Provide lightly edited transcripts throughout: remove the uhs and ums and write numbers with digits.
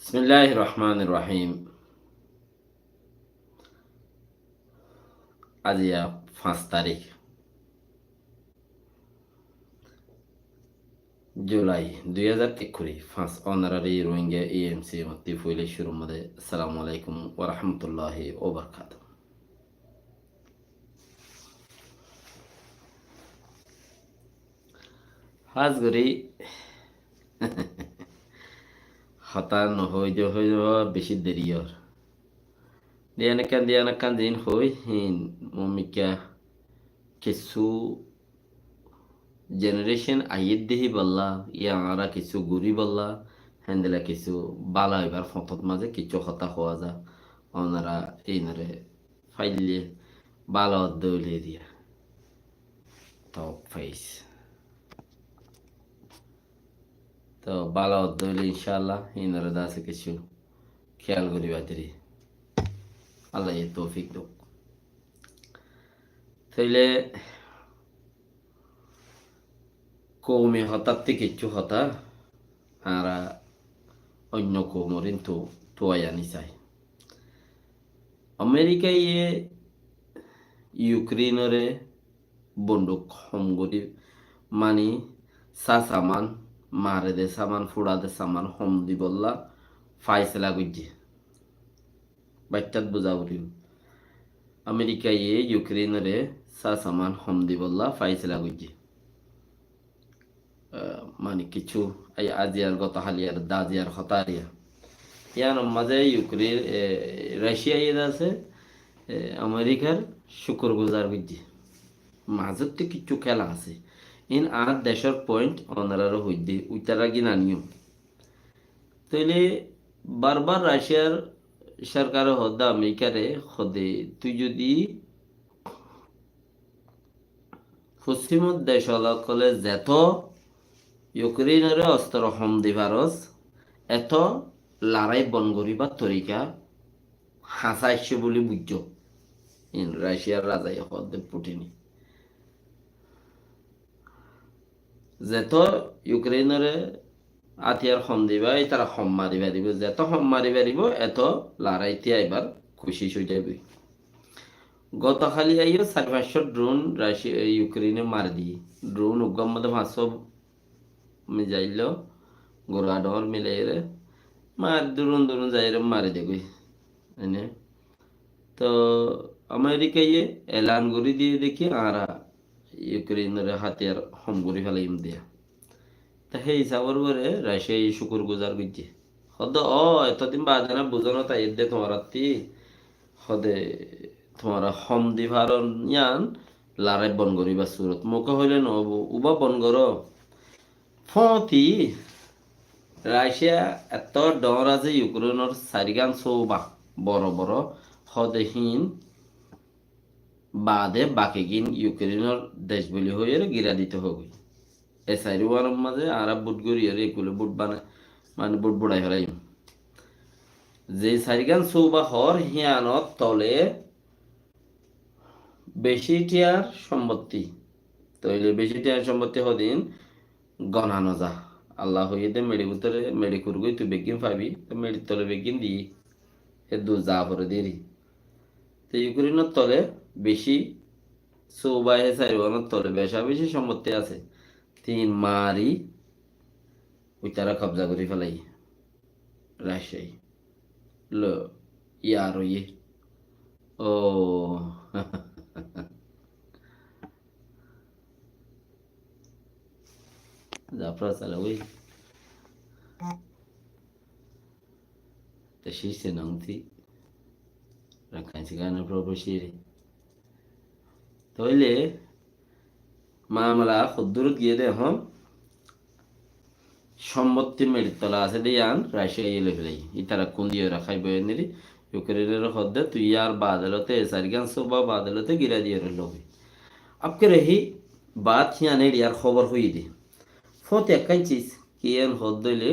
বিসমিল্লাহির রহমানির রহিম। আজিয়া 5 তারিখ জুলাই 2021 5 অনারারি রোহিঙ্গা এএমসি মতি ফুইলে শুরুমদে আসসালামু আলাইকুম ওয়া রাহমাতুল্লাহি ওয়া বারাকাতুহু। হাজ গরি হতা হই বেশি দেরিয়র দিয়ানাকান দিন হই হিন মমিকা কিছু জেনারেশন আইয়ের দেহি বললা ইয়ারা কিছু গুরি বললা হ্যান্ডেলা কিছু বালা এবার ফতত মাঝে কিছু হতা হওয়া যা ওনারা এইনারে ফাইলে বালা দৌলে দিয়া টপ ফাইস তো বালা দৌলে ইনশাআল্লাহ এইনারে দাসে কিছু খেয়াল করি বাতিরি আল্লাহ এ তৌফিক দোক তাইলে কৌমে হতাতে কিছু হতা আরা অন্য কৌমরিন তো তোয়ানি চাই আমেরিকায় ইউক্রেনরে বন্দুক হমগরি মানি সামান মারে দে সামান ফুড়া দে সামান হম দি বললা ফাইসলা গুজি বাচ্চাত বুঝা উঠিল আমেরিকায় ইউক্রেনরে সামান হম দি বললা ফাইসলা গুজি মানে কিছু এই আজিয়ার গত হালিয়ার দাজিয়ার হতারিয়া ইয়ার মাঝে ইউক্রেন রাশিয়া আছে আমেরিকার শুকর গুজার বুঝছি মাঝের তো কিছু খেলা আছে ইন আর দেশের পয়েন্ট অনারারও হইতে উইতারা গিনা নিয়ম তাইলে বারবার রাশিয়ার সরকার হদ্দা আমেরিকারে হদে তুই যদি পশ্চিমত দেশ কলে যেত ইউক্রেনের অস্ত্র হম দিবারস এত লড়াই বন করিবার তরিকা হাসাইছে বলে বুঝছ রাশিয়ার রাজাই হদে পুটিনি যেত ইউক্রেনের আতিয়ার হম দিবা তারা হম মারিবা দিব যেত হম মারিবা দিব এত লড়াইতে এবার খুশি হয়ে যাবে গতকালি আইও 500 ড্রোন রাশিয়া ইউক্রেনে মারি দিয়ে ড্রোন উগ্গম মধ্যে 500 মিজাইল গোড়া ডর মিলাই রে মার দুরুন যাই রে মারি দেবে এনে তো আমেরিকায় এলান করে দিয়ে দেখি আরা ইউক্রেনের হাতিয়ার হম করে ফেলাইম দিয়া তা সেই হিসাবর করে রাশিয়া শুকুর গুজার করছে হদ এতদিন বাদে না বুঝানো তাই দে তোমার হদে তোমার হম দিভার ইয়ান লারে বন করিবা সুরত মুখে হইলে নহব উবা বন কর ফতি রাশিয়া এত ডর আছে ইউক্রেনের চারিগান চৌবা বড় বড় হদেহীন বাদে বাকিগিন ইউক্রেনের দেশ বলি হয়ে গিরা দিতে হবে এ চারি ওয়ানের মাঝে আরা বুট গড়ি আর এগুলো বুট বানায় মানে বুট বুড়াই ফেলাই যে চারিগান চৌবা হর হিয়ানত তলে বেশি টিয়ার সম্পত্তি তৈলে বেশি টিয়ার সম্পত্তি হদিন গণানো যা আল্লাহ হইয়ে দে মেডি ভিতরে মেডি করবি তুই বেগিন পাবি তো মেডি তলে বেগিন দিই এ দু যা ভরে দেরি তো ইউক্রেনের তলে বেশি চৌবা হে চারিবানের তলে বেশি সম্পত্তি আছে তিন মারি ওই তারা কবজা করে ফেলাই রাজশাহী লো ইয়ার ইয়ে ও জাফরা চালাওই তা শীর্ষে নামতি রাখাইছি গানের প্রবেশিয়ে তাহলে মামলা খুদ্দুরত গিয়ে দে এখন সম্মতি মেডিতলা আছে দিয়ান রাশিয়া এলে ফেলাই ইতারা কোন দিয়ে রাখাই বয়ানেরি ইউক্রেনের হদ্দে তুই আর বাদলতে সারিগান সোবা বাদলতে গিরা দিয়ে রইল আপকে রহি বাত হিয়ানে ইয়ার খবর হই দে ফত একখান চিজ কিয়ান হদ্দলে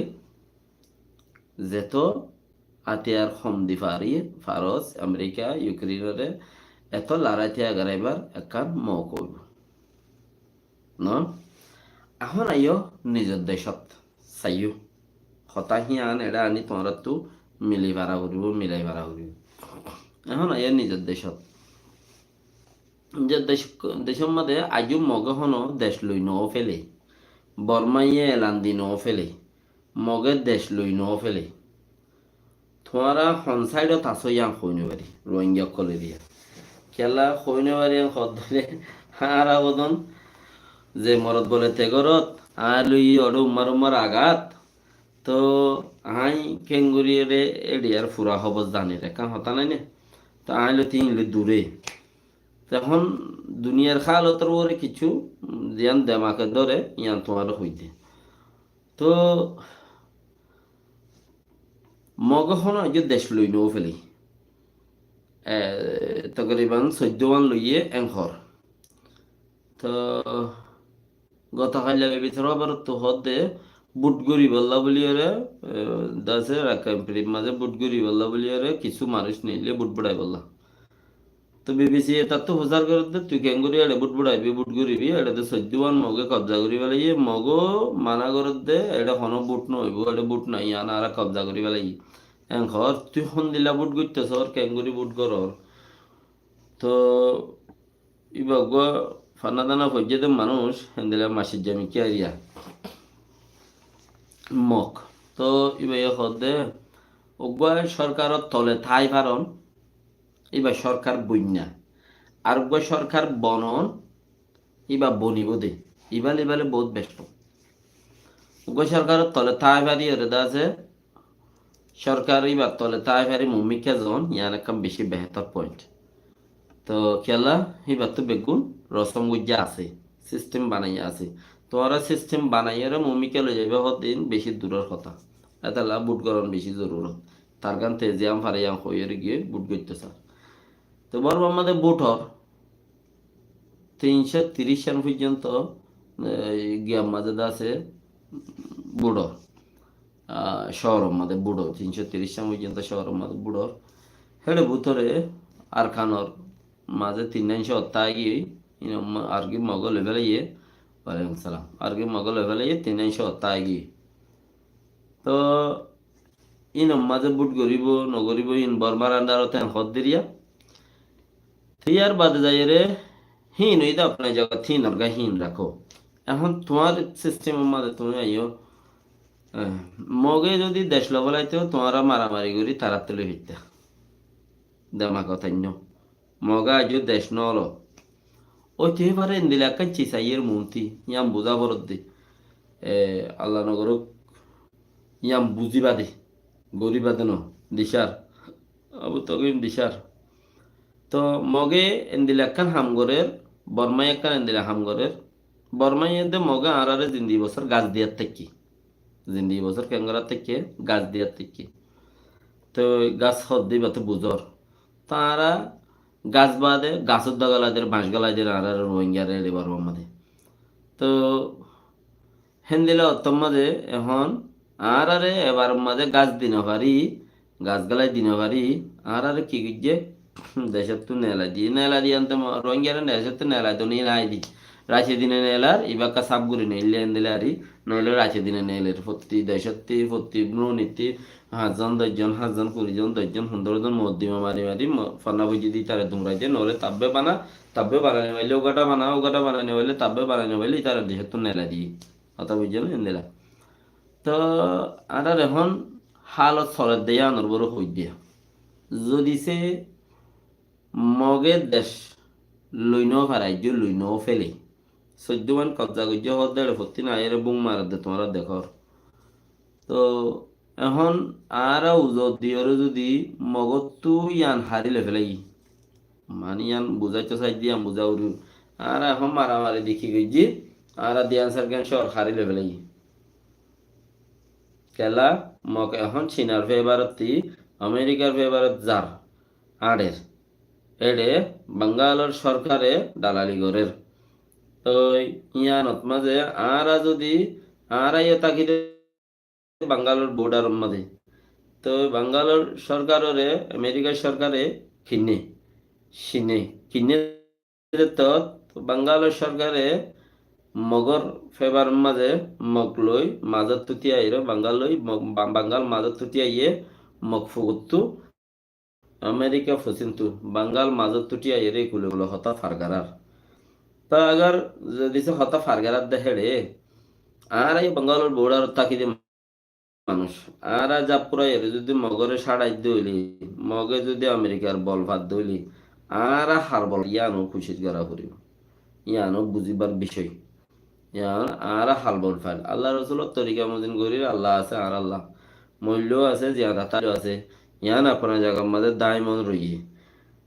যেত আতিয়ার হম দি ফারস আমেরিকা ইউক্রেনের এত লড়াইতে আগারাইবার একখান মৌ করব ন এখন আইও নিজের দেশত চাইও হতাহিয়ান এটা আনি তোমরা তো মিলাই ভাড়া করিব এখন আইয়ার নিজের দেশত যে দেশের মধ্যে আজও মগে হনো দেশ লই নও ফেলে বর্মাইয়ে এলান দি নও ফেলে মগের দেশ লই নও ফেলে তোমারা সঞ্চাইডত আছো ইয়াং কইনে পারি রোহিঙ্গা কলে দিয়া খেলা কইনে পারি সদ ধরে আর আবেদন যে মরত বলে তেগরত আর লই অড উম্মার আঘাত তো আই কেঙ্গুরিয়ে এডিয়ার ফুরা হব জানি রে কান হতা নাই না তো আইলো তিন দূরে তখন দুনিয়ার খালতর ওরে কিছু জিয়ান দেমাকে ধরে ইয়ান তোমার হইতে তো মগখন যে দেশ লই নও ফেলি তকরিবান 14 লইয়ে এংহর তো গতকাল ভিতর আবার তো হদে বুটগুড়ি বল্লা বলি ওরে দাসে রাখাম্পির মাঝে বুটগুড়ি বল্লা বলি ওরে কিছু মানুষ নিলে বুট বুড়াই বললা তো বিবিসি এটা তো হোজার করে দে তুই কেন করি এটা বুট বুড়াইবি বুট করিবি এটা তো 14 মগে কবজা করি বেলাই মগো মানা করে দে এটা হন বুট নইব এটা বুট নাই আনা আর কবজা করি বেলাই ঘর তুই হন দিলা বুট করতেছ আর কেন করি বুট কর তো ইবাগ ফানা দানা পর্যায়ে মানুষ হেন্দিলা মাসির জামি কিয়ারিয়া মক তো ইবাই হদে ওগুয়া সরকারত তলে ঠাই ভারণ এবার সরকার বন্যা আর ওগুয়া সরকার বনন এবার বনিব দে ইবালে বহুত ব্যস্ত ওগুয়া সরকারত তলে ঠাই ভারি ওরে আছে সরকার এবার তলে ঠাই ভারি মুমিকা জন ইয়ান একদম বেশি বেহতর পয়েন্ট তো খেলা এবার তো বেগুন রসম গুজ্জা আছে সিস্টেম বানাইয়া আছে তোরা সিস্টেম বানাইয়ারে মুমিকে লই যাবে দিন বেশি দূরের কথা এটা লা বুট গরম বেশি জরুরত তার গান তেজিয়াম ফারিয়াম হইয়ের গিয়ে বুট করতে স্যার তো বড় আমাদের বুটর 330 সাল পর্যন্ত গিয়াম মাঝে আছে বুড়ো শহরের মধ্যে বুড়ো 330 সাল পর্যন্ত শহরের মধ্যে বুড়ো হেড়ে ভুতরে আর খানোর মাঝে 300 অত্যাগি আর কি মগল লেভেলে ইয়ে ওয়ালাইকুম সালাম আর কি মগল লেভেলে ইয়ে 300 অত্যাগি তো ইন মাঝে বুট গরিব নগরিব ইন বর্মার আন্ডারতে হদ দিরিয়া থিয়ার বাদে যাই রে হিন ওই তো আপনার জায়গা থিন আর হিন রাখো এখন তোমার সিস্টেমের মাঝে তুমি আইও মগে যদি দেশ লবলাইতেও তোমারা মারামারি করি তারা তুলে হইতা দেমা কথা মগা আজ দেশ নল ওই তুই পারে দিলে একটা চিসাইয়ের মন্ত্রী ইয়াম বুঝা বরদ দে আল্লাহ নগর ইয়াম বুঝিবা দে গরিবা দেন দিশার আবু তগিম দিশার তো মগে এন্দিলে একখান হামগরের বর্মাই একখান এন্দিলে হামগরের বর্মাই এদে মগে আরারে জিন্দি বছর গাছ দিয়ার থেকে জিন্দি বছর কেঙ্গরার থেকে গাছ দিয়ার থেকে তো গাছ হদ দিবা তো বুঝর তারা গাছ বাদে গাছের দগালাদের বাঁশ গালাদের আর রোহিঙ্গা রেলি বর্মার মাঝে তো হেন্দিলে অত্তম মাঝে এখন আরে এবার মাঝে গাছ দিন পারি গাছ গালাই দিন পারি আরে কি গিয়ে দেশের তো নেলা দিয়ে আনতে রোহিঙ্গার দেশের তো নেলা তো নিয়ে নাই দি রাশি দিনে নেলার ইবাকা সাপ ঘুরি নেইলে এনদিলে আরি নইলে রাশি দিনে নেলের প্রতি দেশত্তি প্রতি নীতি 5 জন 10 জন 20 জন 10 জন 15 জন মধ্যমা মারি ফান্না বুঝি দিই তারা দুমরাইছে নলে তাব্বে বানানি হইলে ওগাটা বানানি হইলে তাব্বে বানানি হইলে তারা দেশের তো নেলা দিই কথা বুঝছেন এনদিলা তো আর এখন হালত চলের দেয়া আনর বড় হই দিয়া যদি সে মগের দেশ লইন রাজ্য লইন ফেলে 14 মান কবজা করছে হদ দেড় ভর্তি না এর বুং মার দে তোমরা দেখো তো এখন আর যদি মগতু ইয়ান হারিলে ফেলাই মানে ইয়ান বুঝাইতে চাই দিয়ে বুঝা উড়ি আর এখন মারামারি দেখি গেছি আর দিয়ান সারকেন শহর হারিলে ফেলাই খেলা মগ এখন চীনার ফেভারতি আমেরিকার ফেভারত যার আড়ের এডে বাঙ্গালোর সরকারে দালালি গরের তো ইয়ানত মাঝে আরা যদি আরাইও তাকিলে বাঙ্গালোর বর্ডার মাঝে তো বাঙ্গালোর সরকারে আমেরিকার সরকারে কিনে তো বাঙ্গালোর সরকারে মগর ফেবার মাঝে মগ লই মাজত তুতিয়া আইর বাঙ্গাল লই বাঙ্গাল মাজত তুতিয়া ইয়ে মগ ফুগুত্তু আমেরিকা ফসিন্তু বাঙ্গাল মাজত তুতিয়া ইয়ে কুলে কুলো হতা ফারগারার তা আগার যদি সে হতা ফারগারার দেখে রে আর এই বাঙ্গালোর বোর্ডার তাকি দে মানুষ আর যা পুরা এর যদি মগরে সাড়াই দইলি মগে যদি আমেরিকার বল ভাত দইলি আর হার বল ইয়ানো খুশির গড়া করিব ইয়ানো বুঝিবার বিষয় ইয়ান আর হাল বল ফাইল আল্লাহ রসুল তরিকা মদিন গরির আল্লাহ আছে আর আল্লাহ মূল্য আছে জিয়াদাতার আছে ইয়ান আপনার জায়গার মাঝে দায়মন রইয়ে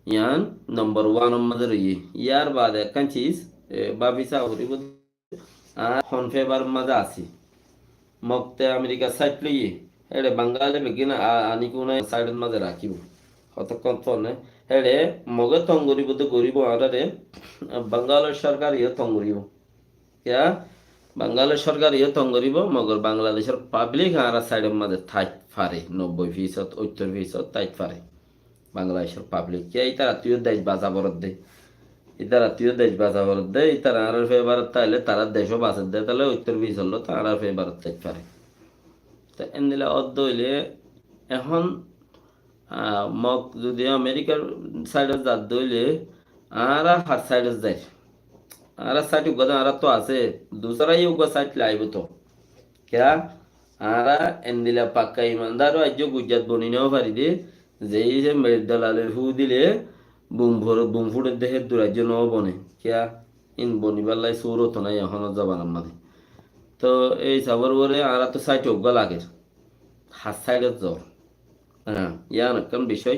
ইয়ান নম্বর ওয়ান মাঝে রইয়ে ইয়ার বাদে একখান চিজ বাবিসা করিব আর ফেবার মাঝে আছি মগতে আমেরিকা সাইড লইয়ে হেড়ে বাঙ্গালে বেগিন আনি কোন সাইডের মাঝে রাখিব কতক্ষণ ফোনে হেড়ে মগে তং করিব তো করিব আরে বাঙ্গালের সরকার ইয়ে তং করিব ইয়া বাঙ্গালের সরকার ইয়ে তং করিব মগর বাংলাদেশের পাবলিক আর সাইডের মাঝে থাইত ফারে 90% 70% তাইত ফারে বাংলাদেশের পাবলিক কে ইতার আত্মীয় দেশ বাজাবর দে ইতার আত্মীয় দেশ বাজাবর দে ইতার আর ফেবার তাইলে তারা দেশও বাঁচার দেয় তাহলে 70% হলো তারা ফেবার তাইত ফারে তা এনদিলা অর্ধ হইলে এখন মগ যদি আমেরিকার সাইডে যাত দইলে আর হার সাইডে যায় আর সাইড উগা আর তো আছে দুসরা উগা সাইড লাইব তো क्या आरा एंदिला पक्का ईमानदार आज गुजरात बनी नाও পারি দে যেই যে মের দালালের হু দিলে বুম ফুড়ে দেহে দুরাজ্য নাও বনে क्या ইন বনিবাল্লাই সৌরত নাই এখনো জবানার মাঝে তো এই সাবর বলে আরা তো সাইড উগা লাগে হাত সাইডে যাও হ্যাঁ ইয়ান একখান বিষয়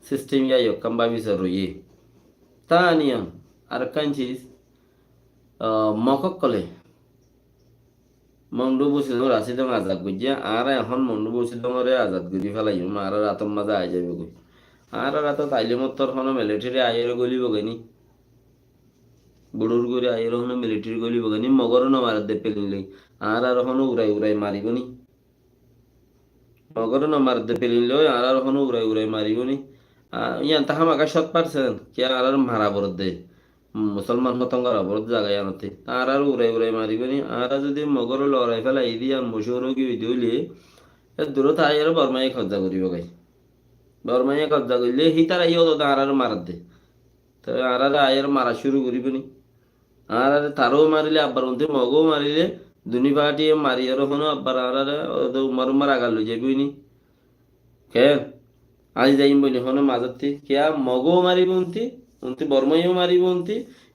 সিস্টেম ইয়া একখান ভাবিছে রইয়ে তা নিয়ম আর একখান চিজ মকক কলে মন্ডু বসে দম রাশি দম আজাদ গুজিয়া আর এখন মন্ডু বসে দমরে আজাদ গুজি ফেলাই আর রাতর মাঝে আই যাবে গই আর রাত তাইলে মতর হন মিলিটারি আইয়ের গলিব গনি বুড়ুর করে আইয়ের হন মিলিটারি গলিব গনি মগর ন মার দে পেলিলে আর হন উড়াই উড়াই মারিবনি মগর ন মার দে পেলিলে আর হন উড়াই উড়াই মারিবনি ইয়ান তাহা মাকা 100% কে আর মারা বর দে মুসলমান হতঙ্গার অবরোধ জায়গায় আনতে আর উড়াই উড়াই মারিবনি আর যদি মগর লড়াই ফেলাই দিয়ে মশুর কি দিলে দূরত আই আর বর্মাই খরচা করিব গাই বর্মাই খরচা করলে সি তার আইও তো আর মারাত দে তো আর আয়ের মারা শুরু করিবনি আর তারও মারিলে আব্বার মধ্যে মগও মারিলে দুনি পার্টি মারি আর হনো আব্বার আর উমার উমার আগার লই যাইবনি কে আজ যাইম বলি হনো মাজতে কেয়া মগও মারিব উনতি বর্মাইও মারিব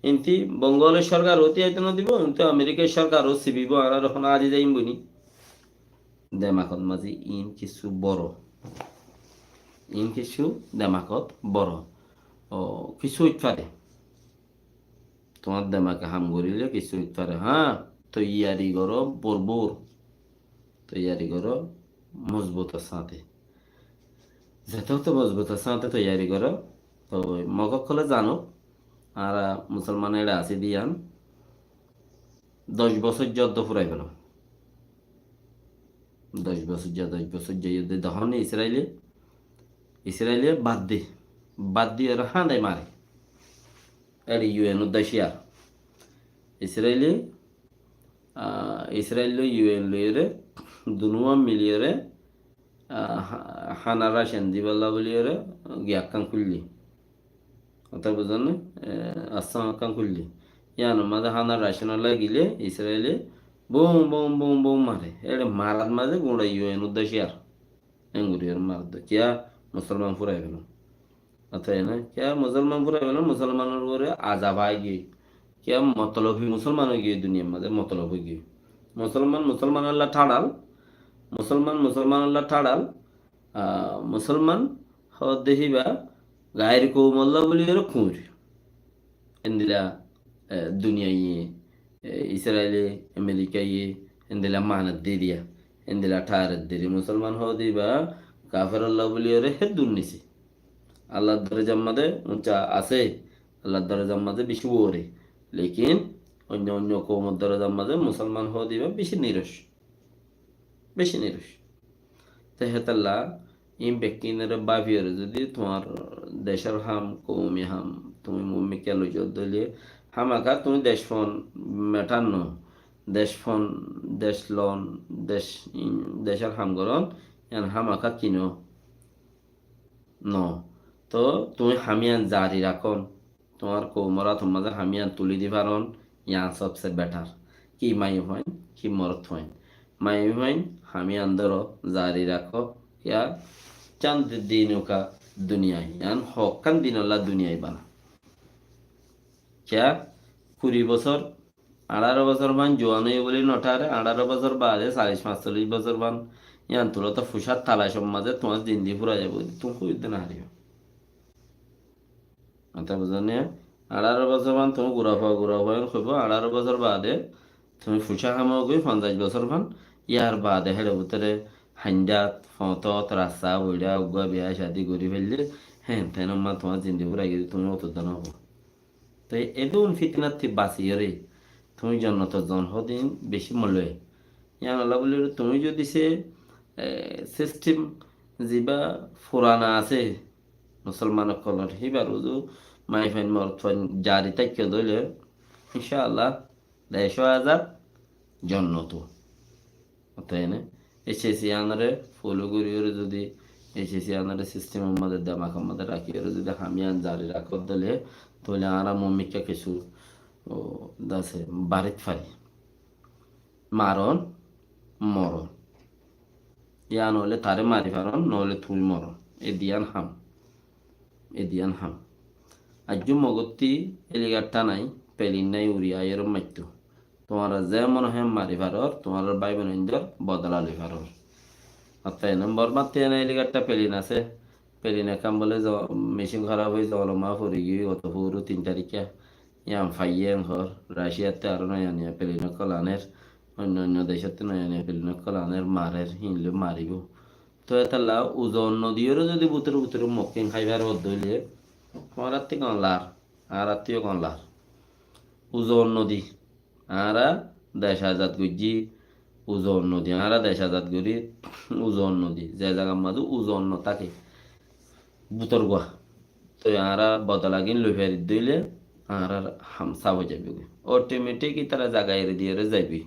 ইনতি বঙ্গলের সরকার অতি আয়তন দিব উনতি আমেরিকার সরকার ও সিবিব আর এখন আজ যাইম বনি দেমাকত মাঝে কিছু বড় কিছু দেমাকত বড় ও কিছু ইটফারে তোমার দেমাকে হাম করিলে কিছু ইটফারে হ্যাঁ তৈয়ারি করো বরবর তৈয়ারি করো মজবুতের সাথে যেতেও তো মজবুতের সাথে তৈয়ারি করো তো মগক হলে জানো আর মুসলমানের আছে দিয়ান 10 বছর যদ্দ ফুরাই গেল 10 বছর যে তখন ইসরায়েলে বাদ দিয়ে আর হাঁদাই মারে এর ইউএন উদ্দেশ্যিয়া ইসরায়েল ইউএন লইরে দুনুয়া মিলিয়রে হানারা সেন্দিবাল্লা বলিয়রে গিয়াক্কান খুললি কথা বুঝলেন আসাম আক্কান খুললি ইয়ানো মাঝে হানার রাশনালা গিলে ইসরায়েলে বুম বুম বুম বুম মারে এটা মারার মাঝে গুঁড়া ইউএন উদ্দেশ্যিয়ার এঙ্গুরিয়ার মার কিয়া মুসলমান ফুরাই গেল অতএব না क्या मुसलमान पूरा है मुसलमानों को आजाब आएगी क्या मतलब ही मुसलमान हो गई दुनिया में मतलब हो गई मुसलमान अल्लाह ठाड़ाल मुसलमान अल्लाह ठाड़ाल मुसलमान हो देहिबा गायर को मल्ला बोली खुर इंदिला दुनिया ये इस्राएली अमेरिका ये इंदिला मानत दे दिया इंदिला ठारत दे मुसलमान हो देबा काफिर अल्लाह बोली हे दुनिया আল্লাহর দরজার মধ্যে উঁচা আছে আল্লাহর দরজার মধ্যে বেশি ওরে লেকিন অন্য কৌমের দরজার মধ্যে মুসলমান হওয়া দিবে বেশি নিরস তো হেতাল্লা ইম ব্যক্তিনের বাভিয়র যদি তোমার দেশের হাম কৌমি হাম তুমি মুম্মি কেলো দলিয়ে হামাকা তুমি দেশ ফোন মেটার ন দেশ ফোন দেশ লন দেশ দেশের হামগরন এন হামাকা কিনো ন তো তুমি হামিয়ান জারি রাখন তোমার কৌমরা তোমার হামিয়ান তুলি দিবারন ইয়ান সবসে বেটার কি মাই হইন কি মরত হইন মাই হইন হামিয়ান ধরো জারি রাখো ইয়া চান্দ দিনুকা দুনিয়ায় ইয়ান হকান দিনল্লা দুনিয়ায় বানা ক্যা 20 বছর 18 বছর মান জোয়ান হয়ে বলি নটারে 18 বছর বাদে 40-45 বছর মান ইয়ান তুলো তো ফুসার তালাই সমাজে তোমার জিন্দি পুরা যাবো তুমি খুব না হারিও মাথা বুঝানে 18 বছর মান তুমি ঘুরা ফাওয়ান খুব 18 বছর বাদে তুমি ফুসা খামো গই 50 বছর মান ইয়ার বাদে হেড়ে ভিতরে হাইন্দাত ফতত রাস্তা বইড়া উগা বিয়া শাদি করি ফেললে হ্যাঁ তাই মা তোমার জিন্দি পুরা গেলে তুমি অত দান হবো তো এদুন ফিতনার থেকে বাঁচিয়ে রে তুমি জন্নত জন হদিন বেশি মূল্য ইয়ান আল্লাহ বলি তুমি যদি সে সিস্টেম যিবা ফুরানা আছে মুসলমান কলর হিবার উজু মাই ফাইন মরত ফাইন জারি তাইকে দইলে ইনশাআল্লাহ 100,000 জন্নত তাই না এসেসি আনারে ফলো করিওরে যদি এসেসি আনারে সিস্টেম আমাদের দামাক আমাদের রাখি ওরে যদি হামিয়ান জারি রাখত দিলে তাহলে আরা মম্মিকা কিছু ও দাসে বাড়িত ফারি মারণ মরণ ইয়া নহলে তারে মারি ফারণ নহলে তুই মরণ এদিয়ান হাম আজু মগত্তি এলিগারটা নাই পেলিন নাই উড়িয়া এরম মাইতো তোমার যে মনে হয় মারি ফারর তোমার ভাই বোনদের বদলালি ফারর তাই নম্বর মাত্র এনে এলিগারটা পেলিন আছে পেলিনে কাম বলে মেশিন খারাপ হয়ে জলমা পড়ে গিয়ে গত পুরো 3 তারিখে ইয়াম ফাইয়েন ঘর রাশিয়াতে আরো নয়া নিয়া পেলিনে কলানের অন্য দেশতে নয়া নিয়া পেলিনে কলানের মারের হিনলে মারিব তো এটা ওজন নদীরও যদি বুতরে বুতরে মকিং খাইবার বদলে তোমার আত্মি কনলার আর আত্মীয় কনলার ওজন নদী আরা 10,000 গুজি ওজন নদী আরা 10,000 গুড়ি ওজন নদী যে জায়গার মাঝে ওজন ন থাকে বুতর গোয়া তো আরা বদলাগিন লুফেরি দিলে আর হামসা হয়ে যাবে অটোমেটিক তারা জায়গা এড়ে দিয়ে যাইবি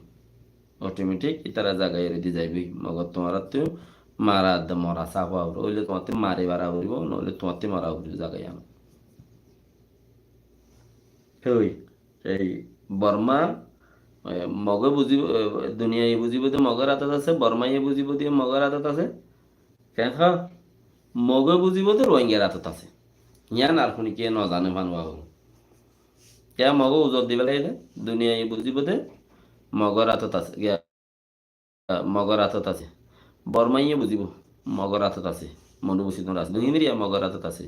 অটোমেটিক তারা জায়গা এড়ে দিয়ে যাইবি মগর তোমার তুই মারা মরা চাপ হইলে তোমার মারি বাড়া উড়িব নহলে তোমার মারা উড়িব জায়গায় আনো সেই এই বর্মা মগে বুঝিব দুনিয়ায় বুঝিব দিয়ে মগর হাতত আছে বর্মাইয়ে বুঝিব দিয়ে মগর হাতত আছে কেন মগে বুঝিব দিয়ে রোহিঙ্গার হাতত আছে ইয়ান আর শুনি কে নজানে মানুষ কে মগ উজত দিবে লাগে দুনিয়ায় বুঝিব দে মগর হাতত আছে মগর হাতত আছে বর্মাইয়ে বুঝিব মগর হাতত আছে মনুবসিত আছে দুহিমিরিয়া মগর হাতত আছে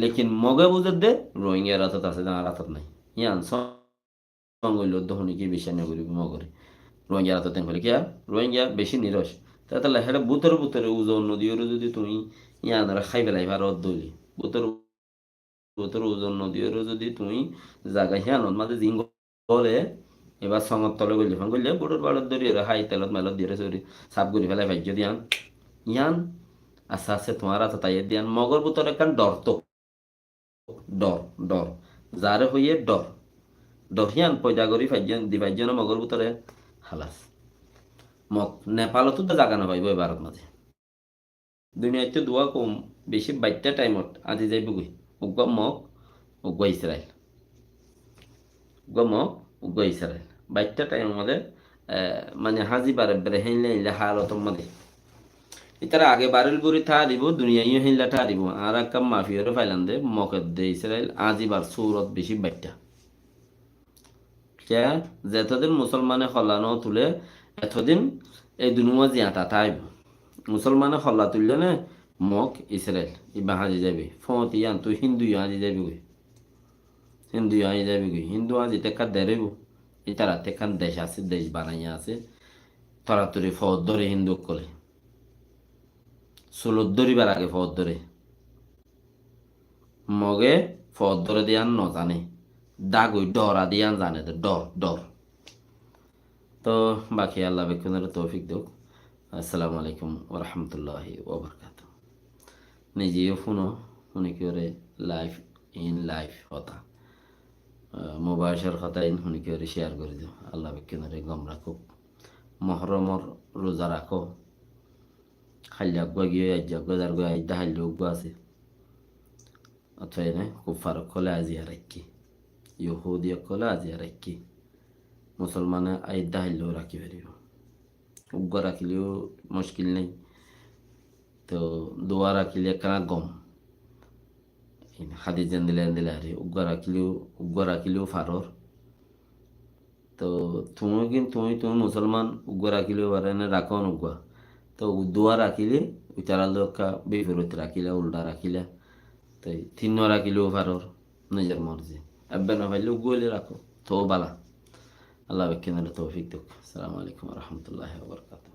লেকিন মগে বুঝত দে রোহিঙ্গার হাতত আছে যার হাতত নাই ইয়ান সঙ্গইল দহনি কি বেশি না করিব মগরে রোহিঙ্গার হাতত ফেলে কিয়া রোহিঙ্গা বেশি নিরস তাহলে হেটা বুতরে বুতরে ওজন নদীরে যদি তুমি ইয়ান খাই পেলাই ভারত দলি বুতর বুতর ওজন নদীরে যদি তুমি জায়গা হিয়ানত মাঝে জিং গলে এবার সঙ্গত তলে গলি ফান গলে বুটোর বাড়ত ধরি হাই তেলত মেলত দিয়ে চুরি সাপ করি ফেলাই ভাজ্য দিয়ান ইয়ান আস্তে আস্তে তোমার হাতে তাই দিয়ান মগর বুতর একখান ডর তো ডর ডর যারে হইয়ে ডর ডরিয়ান পয়দা করি দিভাজ্য মগর বুতরে হালাস মগ নেপালতো তো জাগা না পাইব ভারত মাঝে দুনিয়াতে দোয়া কম বেশি 22টা টাইমত আজি যাইব গই উগ্র মগ উগ্র ইসরায়েল উগ্র মগ উগ্র ইসরায়েল 22টা টাইম আমাদের মানে হাজি বারে বেড়ে হেনলে হেনলে হালতম মাঝে ইতারা আগে বারুল বুড়ি থা দিব দুনিয়ায় হেনলা থা দিব আর এক কাম মাফিয়ারে ফাইলান দে মকের দে ইসরায়েল আজি বার সৌরত বেশি 22টা কে যেতদিন মুসলমানে হল্লানো তুলে এতদিন এই দুনিয়া জিয়াতা তাইব মুসলমানে হল্লা তুললে না মক ইসরায়েল ইবা হাজি যাবে ফত ইয়ান তুই হিন্দু হাজি যাবি গই হিন্দু হাজি যাবি গই হিন্দু হাজি টেকা দেরেব ইতারা টেকান দেশ আছে দেশ বানাইয়া আছে তরাতুরি ফত ধরে হিন্দু করে সুলত ধরিবার আগে ফত ধরে মগে ফত ধরে দিয়ান ন জানে দাগুই ডরা দিয়ান জানে ডর ডর তো বাকি আল্লাহ বেকুনের তৌফিক দেব আসসালামু আলাইকুম ওরহমতুল্লাহি ওবরকাত নিজেও শুনো শুনে কি লাইফ ইন লাইফ হতা মুবাশার কথা ইন শুনিকে শেয়ার করে দিও আল্লাহ বেকেনারে গম রাখো মহরমর রোজা রাখো খাইলাক গিয়ে আজ্জাক যার গিয়ে আইদা হাইলোক আছে অথবা এনে কুফার কলে আজিয়া রাখি ইহুদিয়া কলে আজিয়া রাখি মুসলমানে আইদা হাইলেও রাখি পারিব উগ্র রাখিলেও মুশকিল নেই তো দোয়া রাখিলে কেনা গম হাদি যেন দিলে আরে উগ্র রাখিলেও ফারর তো তুমি মুসলমান উগ্র রাখিলেও পারে না রাখো উগ্র তো দোয়া রাখিলে উচারা লোক বিপরীত রাখিলা উল্টা রাখিলা তো তিন রাখিলেও ফারর নিজের মর্জি এবার না পাইলে উগ্রলে রাখো তো বালা আল্লাহ বেকেনারে তৌফিক দেখ আসসালামু আলাইকুম রহমতুল্লাহ বরকাত